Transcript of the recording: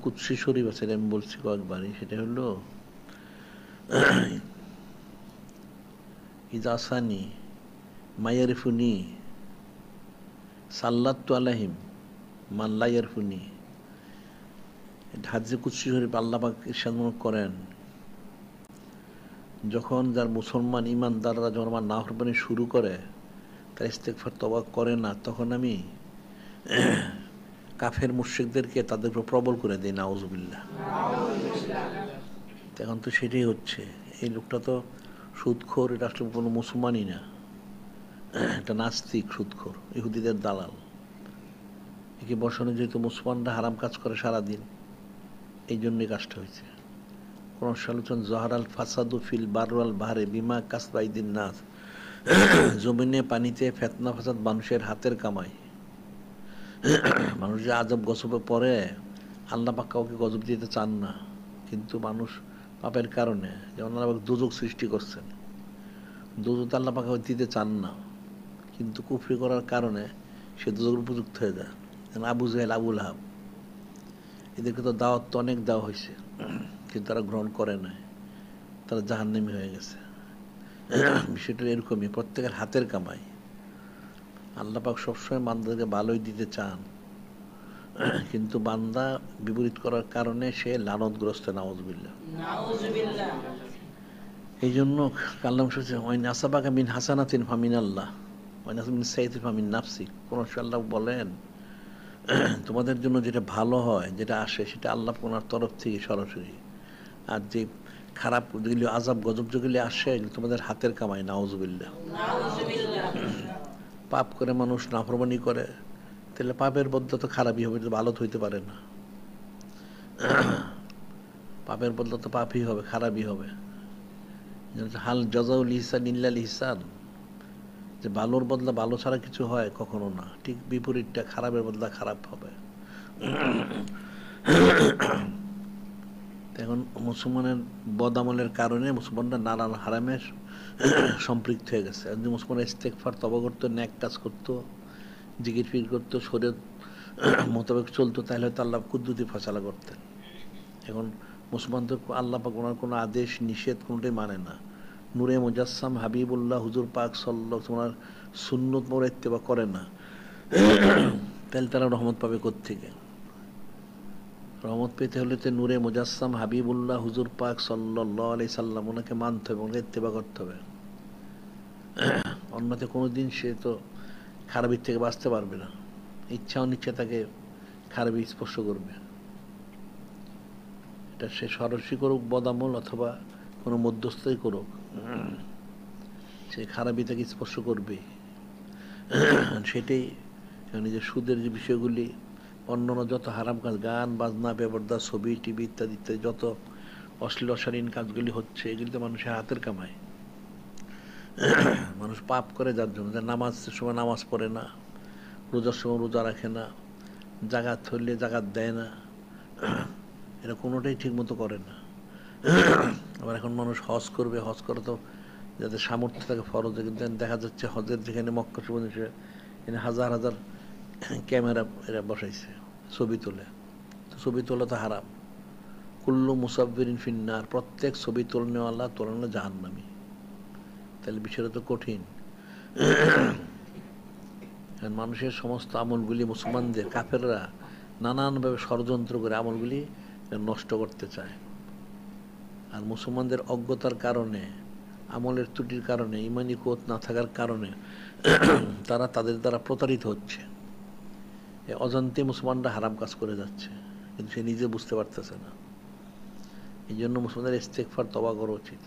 কুদসি শরীফ আছে, আমি বলছি কয়েকবারই, সেটা হলো ইজাসানি মায়ারিফুনি সাল্লাতু আলাইহিম মান লা ইয়ারফুনি। হাদিসে কুদসি শরীফ আল্লাহ পাক ইরশাদ করেন, যখন যার মুসলমান ইমানদাররা যখন আমার নাফরমানি শুরু করে, তার ইস্তেগফার তওবা করে না, তখন আমি কাফের মুশরিকদেরকে তাদের উপর প্রবল করে দেই, নাউজুবিল্লাহ। এখন তো সেটাই হচ্ছে। এই লোকটা তো সুদখোর, এটা আসলে কোনো মুসলমানই না, এটা নাস্তিক, সুদখোর, ইহুদিদের দালাল। একে বসানো যেহেতু মুসলমানরা হারাম কাজ করে সারাদিন, এই জন্যই কাজটা হয়েছে। কোন আলোচন জহারাল ফাসাদু ফিল বারওয়াল বাহারে বিমা কাসবাইদিন নাস, জমিনে পানিতে ফেতনা ফাসাদ মানুষের হাতের কামাই। মানুষ যে আজব গজবে পড়ে, আল্লাহ পাক কাউকে গজব দিতে চান না, কিন্তু মানুষ পাপের কারণে, যেমন আল্লাহ পাক দুজক সৃষ্টি করছেন, দুজক আল্লাহ পাক দিতে চান না, কিন্তু কুফরি করার কারণে সে দুজকের উপযুক্ত হয়ে যায়। আবু জাহেল, আবুল আহাব, এদেরকে তো দাওয়াত তো অনেক দেওয়া হয়েছে, কিন্তু তারা গ্রহণ করে নাই, তারা জাহান্নামী হয়ে গেছে। বিষয়টা এরকমই, প্রত্যেকের হাতের কামাই। আল্লাহ পাক সবসময় বান্দাদেরকে ভালোই দিতে চান, কিন্তু বান্দা বিপরীত করার কারণে সে লানতগ্রস্ত, নাউজুবিল্লাহ। এই জন্য কাল্লাম শুনছে, ওয়াইন আসাবাকা মিন হাসানাতিন ফামিন আল্লাহ, ওয়াইন আসাবাকা মিন সাইয়্যাতিন ফামিন নাফসিক। কোন আল্লাহ বলেন, তোমাদের জন্য যেটা ভালো হয়, যেটা আসে, সেটা আল্লাহ ওনার তরফ থেকে সরাসরি। আর যে খারাপ যেগুলি আযাব গজব যেগুলি আসে, এগুলো তোমাদের হাতের কামাই, নাউজুবিল্লাহ। পাপ করে মানুষ নাফরমানি করে, তাহলে পাপের বদলা তো খারাপই হবে, ভালো তো হইতে পারে না। পাপের বদলা তো পাপই হবে, খারাপই হবে। হাল জাযাউল ইহসান ইল্লাল ইহসান, যে ভালোর বদলা ভালো ছাড়া কিছু হয় কখনো না, ঠিক বিপরীতটা, খারাপের বদলা খারাপ হবে। এখন মুসলমানের বদ আমলের কারণে মুসলমানরা নানান হারামে সম্পৃক্ত হয়ে গেছে। যদি মুসলমানের ইস্তেগফার তওবা করতো, নেক কাজ করতো, জিকির ফিকির করতো, শরীয়ত মোতাবেক চলতো, তাহলে হয়তো আল্লাহ কুদরতি ফয়সালা করতেন। এখন মুসলমানদের আল্লাহ পাক ওনার কোনো আদেশ নিষেধ কোনোটাই মানে না। নূরে মুজাসসাম হাবিবুল্লাহ হুজুর পাক সাল্লাল্লাহু আলাইহি ওয়াসাল্লাম সুন্নত মোর ইত্তেবা করে না, তাহলে তারা রহমত পাবে কোত্থেকে? রহমত পেতে হলে তো নূরে মুজাসসাম হাবিবুল্লাহ হুজুর পাক সাল্লাল্লাহু আলাইহি সাল্লাম, ওনাকে মানতে হবে, ওনাকে ইত্তেবা করতে হবে। অন্যতে কোনোদিন সে তো খারাপের থেকে বাঁচতে পারবে না, ইচ্ছা অনিচ্ছা তাকে খারাপি স্পর্শ করবে। এটা সে সরাসরি করুক বদামল, অথবা কোনো মধ্যস্থই করুক, সে খারাপই তাকে স্পর্শ করবে। সেটাই নিজের সুদের যে বিষয়গুলি, অন্যান্য যত হারাম কাজ, গান বাজনা, বেপরদা, ছবি, টিভি ইত্যাদি ইত্যাদি যত অশ্লীল অশালীন কাজগুলি হচ্ছে, এগুলি তো মানুষের হাতের কামায়। মানুষ পাপ করে যার জন্য, যে নামাজের সময় নামাজ পড়ে না, রোজার সময় রোজা রাখে না, জাকাত ধরলে জাকাত দেয় না, এটা কোনোটাই ঠিক মতো করে না। আবার এখন মানুষ হজ করবে, হজ করে তো যাদের সামর্থ্য থাকে ফরজে, কিন্তু দেখা যাচ্ছে হজের যেখানে মক্কা শরীফ এখানে হাজার হাজার ক্যামেরা এরা বসাইছে, ছবি তোলে। তো ছবি তোলা তো হারাম। কুল্লু মুসাব্বিরিন ফিন্নার, প্রত্যেক ছবি তোলনেওয়ালা তোলানো জাহান্নামী। তাহলে বিষয়টা তো কঠিন। মানুষের সমস্ত আমলগুলি মুসলমানদের কাফেররা নানানভাবে ষড়যন্ত্র করে আমলগুলি নষ্ট করতে চায়। আর মুসলমানদের অজ্ঞতার কারণে, আমলের ত্রুটির কারণে, ইমানি কোত না থাকার কারণে তারা তাদের দ্বারা প্রতারিত হচ্ছে। অজান্তে মুসলমানরা হারাম কাজ করে যাচ্ছে, কিন্তু সে নিজে বুঝতে পারতেছে না। এই জন্য মুসলমানদের ইস্তেগফার তওবা করা উচিত।